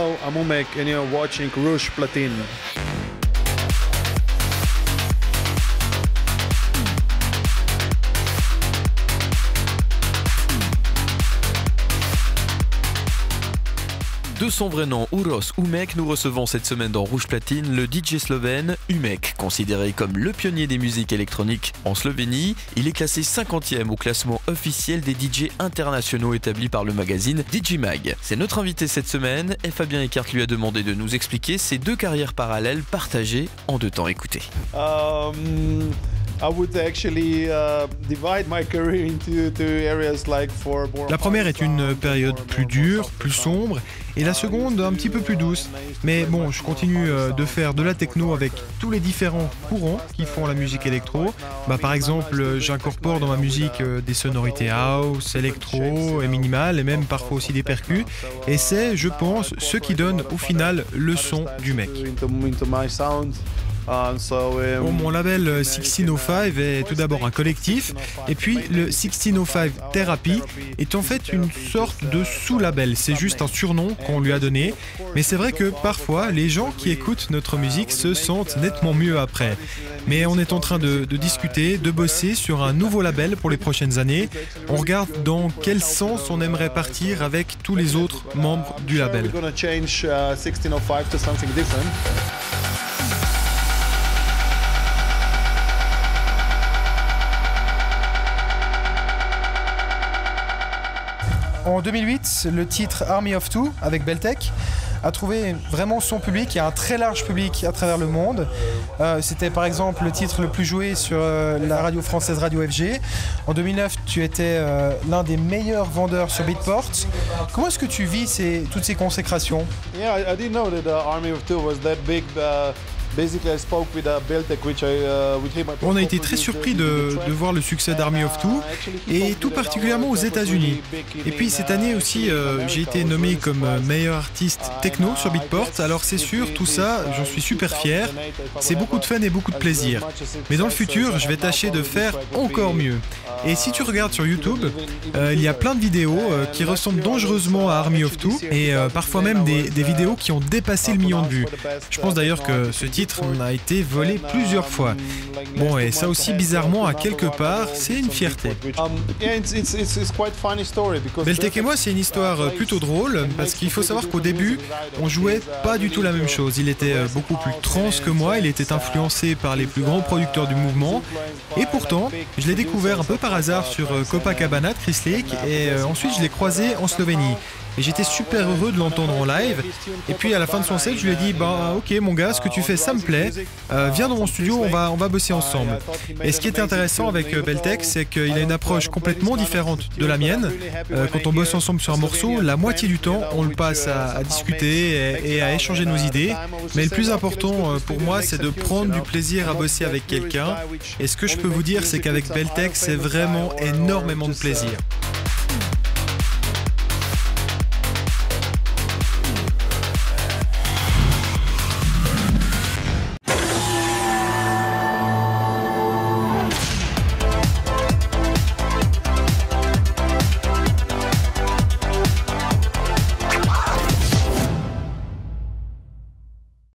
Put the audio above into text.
Hello, I'm Umek and you're watching Rouge Platine. De son vrai nom, Uroš Umek, nous recevons cette semaine dans Rouge Platine le DJ slovène Umek. Considéré comme le pionnier des musiques électroniques en Slovénie, il est classé 50e au classement officiel des DJ internationaux établi par le magazine Digimag. C'est notre invité cette semaine et Fabien Eckhart lui a demandé de nous expliquer ses deux carrières parallèles partagées en deux temps. Écoutez. La première est une période plus dure, plus sombre, et la seconde un petit peu plus douce. Mais bon, je continue de faire de la techno avec tous les différents courants qui font la musique électro. Par exemple, j'incorpore dans ma musique des sonorités house, électro et minimal, et même parfois aussi des percus. Et c'est, je pense, ce qui donne au final le son du mec. Mon label 1605 est tout d'abord un collectif, et puis le 1605 Therapy est en fait une sorte de sous-label. C'est juste un surnom qu'on lui a donné, mais c'est vrai que parfois les gens qui écoutent notre musique se sentent nettement mieux après. Mais on est en train de discuter, de bosser sur un nouveau label pour les prochaines années. On regarde dans quel sens on aimerait partir avec tous les autres membres du label. En 2008, le titre Army of Two avec Beltec a trouvé vraiment son public. Il y a un très large public à travers le monde. C'était par exemple le titre le plus joué sur la radio française Radio FG. En 2009, tu étais l'un des meilleurs vendeurs sur Beatport. Comment est-ce que tu vis toutes ces consécrations? Yeah, I didn't know that Army of Two was that big. On a été très surpris de voir le succès d'Army of Two, et tout particulièrement aux États-Unis. Et puis cette année aussi, j'ai été nommé comme meilleur artiste techno sur Beatport. Alors c'est sûr, tout ça, j'en suis super fier. C'est beaucoup de fun et beaucoup de plaisir. Mais dans le futur, je vais tâcher de faire encore mieux. Et si tu regardes sur YouTube, il y a plein de vidéos qui ressemblent dangereusement à Army of Two, et parfois même des vidéos qui ont dépassé le million de vues. Je pense d'ailleurs que ce titre a été volé plusieurs fois. Bon, et ça aussi, bizarrement, à quelque part, c'est une fierté. Beltec et moi, c'est une histoire plutôt drôle, parce qu'il faut savoir qu'au début, on jouait pas du tout la même chose. Il était beaucoup plus trance que moi, il était influencé par les plus grands producteurs du mouvement, et pourtant, je l'ai découvert un peu par hasard sur Copacabana de Chris Lake, et ensuite je l'ai croisé en Slovénie. Et j'étais super heureux de l'entendre en live. Et puis à la fin de son set, je lui ai dit ok mon gars, ce que tu fais ça me plaît, viens dans mon studio, on va bosser ensemble. Et ce qui était intéressant avec Beltec, c'est qu'il a une approche complètement différente de la mienne. Quand on bosse ensemble sur un morceau, la moitié du temps on le passe à discuter et à échanger nos idées. Mais le plus important pour moi, c'est de prendre du plaisir à bosser avec quelqu'un. Et ce que je peux vous dire, c'est qu'avec Beltec, c'est vraiment énormément de plaisir.